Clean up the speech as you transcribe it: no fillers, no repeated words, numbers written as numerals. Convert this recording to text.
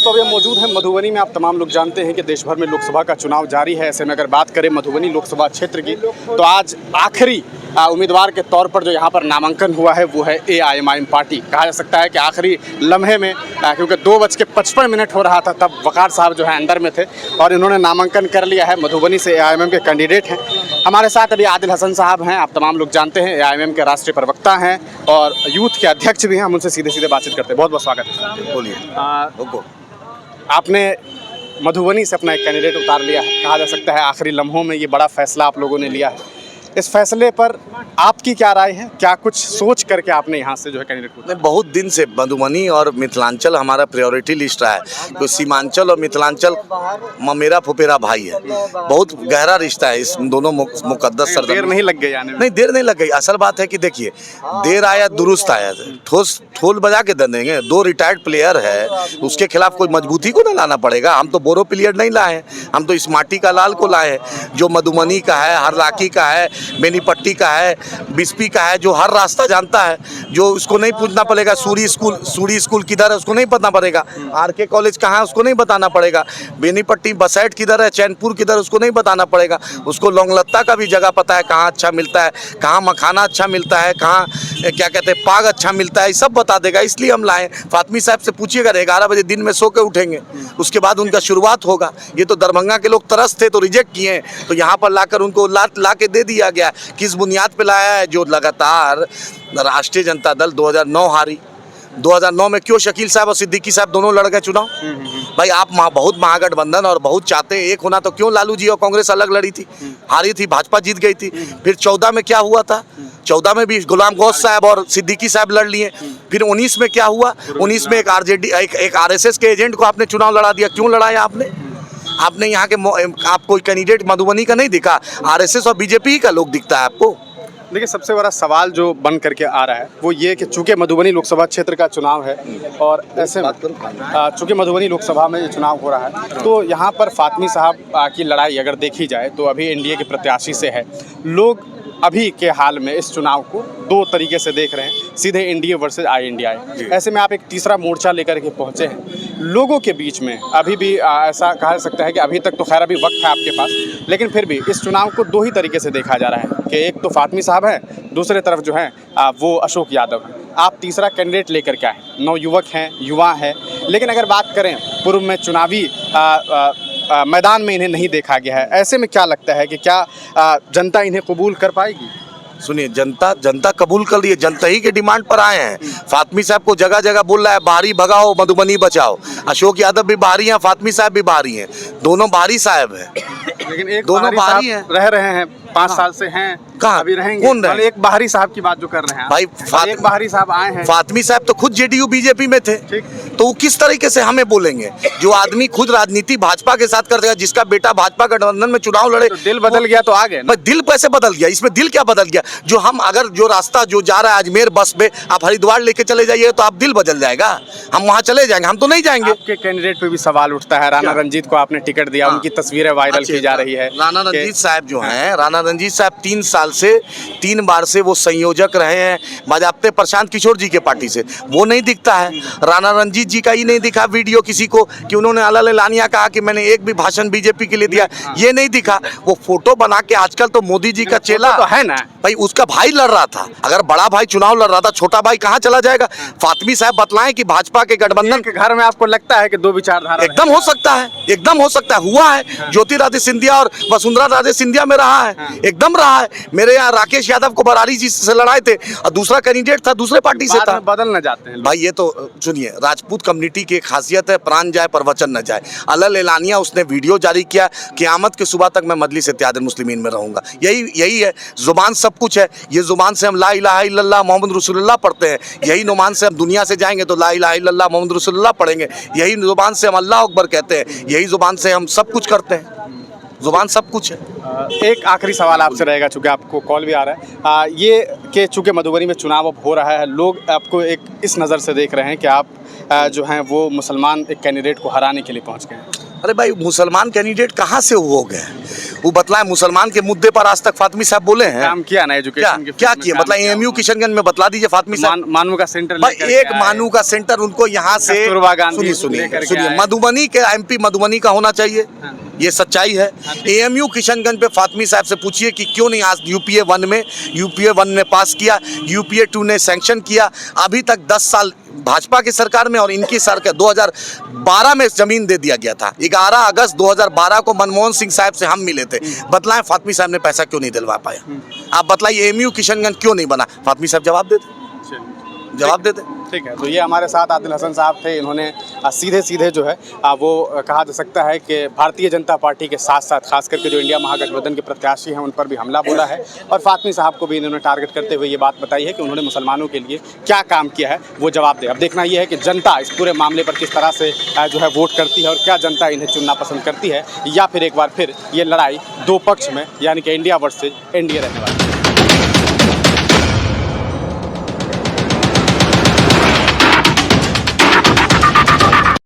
दोस्तों अभी हम मौजूद हैं मधुबनी में। आप तमाम लोग जानते हैं कि देश भर में लोकसभा का चुनाव जारी है। ऐसे में अगर बात करें मधुबनी लोकसभा क्षेत्र की तो आज आखिरी उम्मीदवार के तौर पर जो यहाँ पर नामांकन हुआ है वो है AIMIM पार्टी। कहा जा सकता है कि आखिरी लम्हे में क्योंकि 2:55 हो रहा था तब वकार साहब जो है अंदर में थे और इन्होंने नामांकन कर लिया है। मधुबनी से AIMIM के कैंडिडेट हैं। हमारे साथ अभी आदिल हसन साहब हैं। आप तमाम लोग जानते हैं AIMIM के राष्ट्रीय प्रवक्ता हैं और यूथ के अध्यक्ष भी हैं। हम उनसे सीधे सीधे बातचीत करते हैं। बहुत बहुत स्वागत है। बोलिए। आपने मधुबनी से अपना एक कैंडिडेट उतार लिया है। कहा जा सकता है आखिरी लम्हों में ये बड़ा फैसला आप लोगों ने लिया है। इस फैसले पर आपकी क्या राय है? क्या कुछ सोच करके आपने यहाँ से जो है कैंडिडेट को? बहुत दिन से मधुबनी और मिथिलांचल हमारा प्रायोरिटी लिस्ट रहा है। तो सीमांचल और मिथिलांचल मेरा फुफेरा भाई है। बहुत गहरा रिश्ता है इस दोनों मुकद्दस सरदार। देर नहीं लग गई आने में? नहीं, देर नहीं लग गई। असल बात है कि देखिए, देर आया दुरुस्त आया। ठोस ठोल बजा के दे देंगे। 2 रिटायर्ड प्लेयर है, उसके खिलाफ कोई मजबूती को ना लाना पड़ेगा। हम तो बोरो प्लेयर नहीं लाए हैं, हम तो इस माटी का लाल को लाए हैं जो मधुबनी का है, हरलाकी का है, बेनीपट्टी का है, बिस्पी का है, जो हर रास्ता जानता है, जो उसको नहीं पूछना पड़ेगा सूरी स्कूल किधर है उसको नहीं पता पड़ेगा, RK कॉलेज कहाँ है उसको नहीं बताना पड़ेगा, बेनीपट्टी बसैट किधर है, चैनपुर किधर उसको नहीं बताना पड़ेगा। उसको लौंगलत्ता का भी जगह पता है, कहाँ अच्छा मिलता है, कहाँ मखाना अच्छा मिलता है, कहाँ क्या कहते हैं पाग अच्छा मिलता है, सब बता देगा। इसलिए हम लाए। फातमी साहब से पूछिएगा, 11 बजे दिन में सो के उठेंगे, उसके बाद उनका शुरुआत होगा। ये तो दरभंगा के लोग तरस थे तो रिजेक्ट किए, तो यहाँ पर लाकर उनको ला के दे दिया गया। किस बुनियाद पे लाया है? जो लगातार राष्ट्रीय जनता दल 2009 हारी। 2009 में क्यों शकील साहब और सिद्दीकी साहब दोनों लड़ गए चुनाव? भाई आप बहुत महागठबंधन और बहुत चाहते हैं एक होना, तो क्यों लालू जी और कांग्रेस अलग लड़ी थी, हारी थी, भाजपा जीत गई थी। फिर 14 में क्या हुआ था? 14 में भी गुलाम गौस साहब और सिद्दीकी साहब लड़ लिए। फिर 19 में क्या हुआ? 19 में एक RJD एक RSS के एजेंट को आपने चुनाव लड़ा दिया। क्यों लड़ाया आपने यहाँ के आप कोई कैंडिडेट मधुबनी का नहीं दिखा, RSS और BJP का लोग दिखता है आपको। देखिए, सबसे बड़ा सवाल जो बन करके आ रहा है वो ये कि चूंकि मधुबनी लोकसभा क्षेत्र का चुनाव है और ऐसे में चूंकि मधुबनी लोकसभा में ये चुनाव हो रहा है तो यहाँ पर फातमी साहब की लड़ाई अगर देखी जाए तो अभी NDA के प्रत्याशी से है। लोग अभी के हाल में इस चुनाव को 2 तरीके से देख रहे हैं, सीधे NDA वर्सेस INDI। ऐसे में आप एक तीसरा मोर्चा लेकर के पहुँचे हैं। लोगों के बीच में अभी भी ऐसा कहा सकता है कि अभी तक तो खैर अभी वक्त है आपके पास, लेकिन फिर भी इस चुनाव को 2 ही तरीके से देखा जा रहा है कि एक तो फातमी साहब हैं, दूसरे तरफ जो है वो अशोक यादव हैं। आप तीसरा कैंडिडेट लेकर के आए। नवयुवक हैं, युवा हैं, लेकिन अगर बात करें पूर्व में चुनावी मैदान में इन्हें नहीं देखा गया है। ऐसे में क्या लगता है कि क्या जनता इन्हें कबूल कर पाएगी? सुनिए, जनता कबूल कर रही है। जनता ही के डिमांड पर आए हैं। फातमी साहब को जगह जगह बोल रहा है बाहरी भगाओ, मधुबनी बचाओ। अशोक यादव भी बाहरी हैं, फातमी साहब भी बाहरी हैं, दोनों बाहरी साहब हैं। लेकिन एक दोनों बाहरी हैं, रह रहे हैं, 5 साल से हैं, कहाँ अभी रहेंगे। कौन रहे? एक बाहरी साहब की बात जो कर रहे हैं भाई, एक बाहरी साहब आए हैं। फातमी साहब तो खुद JDU BJP में थे, तो वो किस तरीके से हमें बोलेंगे? जो आदमी खुद राजनीति भाजपा के साथ कर देगा, जिसका बेटा भाजपा गठबंधन में चुनाव लड़े, तो दिल बदल गया तो आ गए ना। दिल कैसे बदल गया? इसमें दिल क्या बदल गया? जो हम अगर जो रास्ता जो जा रहा है अजमेर बस में, आप हरिद्वार लेके चले जाइए तो आप दिल बदल जाएगा। हम वहाँ चले जाएंगे, हम तो नहीं जाएंगे। आपके कैंडिडेट पे भी सवाल उठता है। राणा रंजीत को आपने टिकट दिया, उनकी तस्वीरें वायरल की जा रही है। राणा रंजीत साहब जो हैं, राणा रंजीत साहब 3 साल से 3 बार से वो संयोजक रहे हैं बाजाप्ते प्रशांत किशोर जी के पार्टी से। वो नहीं दिखता है। राणा रंजीत जी का ही नहीं दिखा वीडियो किसी को कि उन्होंने अलाल लानिया कहा कि मैंने एक भी भाषण BJP के लिए दिया, ये नहीं दिखा। वो फोटो बना के आजकल तो मोदी जी का चेला तो है ना भाई, उसका भाई लड़ रहा था। अगर बड़ा भाई चुनाव लड़ रहा था, छोटा भाई कहाँ चला जाएगा? फातमी साहब बतलाएं कि भाजपा के गठबंधन के घर में आपको लगता है कि 2 विचारधारा एकदम हो सकता है, एकदम हो सकता है। हुआ है, ज्योतिरादित्य सिंधिया और वसुंधरा राजे सिंधिया में रहा है, एकदम रहा है। मेरे यहाँ राकेश यादव को बरारी जी से लड़ाए थे और दूसरा कैंडिडेट था, दूसरे पार्टी से था। बदल न जाते हैं भाई। ये तो सुनिए, राजपूत कम्युनिटी की एक खासियत है, प्राण जाए पर वचन न जाए। अलाल एलानिया उसने वीडियो जारी किया, क़यामत की सुबह तक मैं मजलिस इत्तेहादुल मुस्लिमीन में रहूंगा। यही है। जुबान सब कुछ है। ये जुबान से हम ला इलाहा इल्लल्लाह मोहम्मद रसूलुल्लाह पढ़ते हैं। यही जुबान से हम दुनिया से जाएंगे तो ला इलाहा इल्लल्लाह मोहम्मद रसूलुल्लाह पढ़ेंगे। यही जुबान से हम अल्लाह अकबर कहते हैं। यही जुबान से हम सब कुछ करते हैं। जुबान सब कुछ है। एक आखिरी सवाल आपसे रहेगा, चूँकि आपको कॉल भी आ रहा है। ये कि चूँकि मधुबनी में चुनाव अब हो रहा है, लोग आपको एक इस नज़र से देख रहे हैं कि आप जो हैं वो मुसलमान एक कैंडिडेट को हराने के लिए पहुँच गए हैं। अरे भाई मुसलमान कैंडिडेट कहाँ से हो गए? वो बतलाए मुसलमान के मुद्दे पर आज तक फातमी साहब बोले हैं? काम किया ना क्या एजुकेशन के क्या किया? मतलब एएमयू किशनगंज में बतला दीजिए फातमी साहब। मानू का सेंटर भाई एक मानू का सेंटर उनको यहाँ से कस्तूरबा गांधी सुनिए लेकर सुनिए के सुनिए, आए। मधुबनी के एमपी मधुबनी का होना चाहिए, ये सच्चाई है। एएमयू किशनगंज पे फातमी साहब से पूछिए कि क्यों नहीं आज यूपीए 1 में, यूपीए 1 ने पास किया, यूपीए 2 ने सैंक्शन किया। अभी तक 10 साल भाजपा की सरकार में और इनकी सरकार 2012 में जमीन दे दिया गया था। 11 अगस्त 2012 को मनमोहन सिंह साहब से हम मिले थे। बतलाएं फातमी साहब ने पैसा क्यों नहीं दिलवा पाया? आप बतलाइए एएमयू किशनगंज क्यों नहीं बना? फातमी साहब जवाब देते। ठीक है, तो ये हमारे साथ आदिल हसन साहब थे। इन्होंने सीधे सीधे जो है वो कहा जा सकता है कि भारतीय जनता पार्टी के साथ साथ खास करके जो इंडिया महागठबंधन के प्रत्याशी हैं उन पर भी हमला बोला है और फातमी साहब को भी इन्होंने टारगेट करते हुए ये बात बताई है कि उन्होंने मुसलमानों के लिए क्या काम किया है वो जवाब दे। अब देखना ये है कि जनता इस पूरे मामले पर किस तरह से जो है वोट करती है और क्या जनता इन्हें चुनना पसंद करती है, या फिर एक बार फिर ये लड़ाई दो पक्ष में यानी कि इंडिया वर्सेज एनडीए रहने वाली है।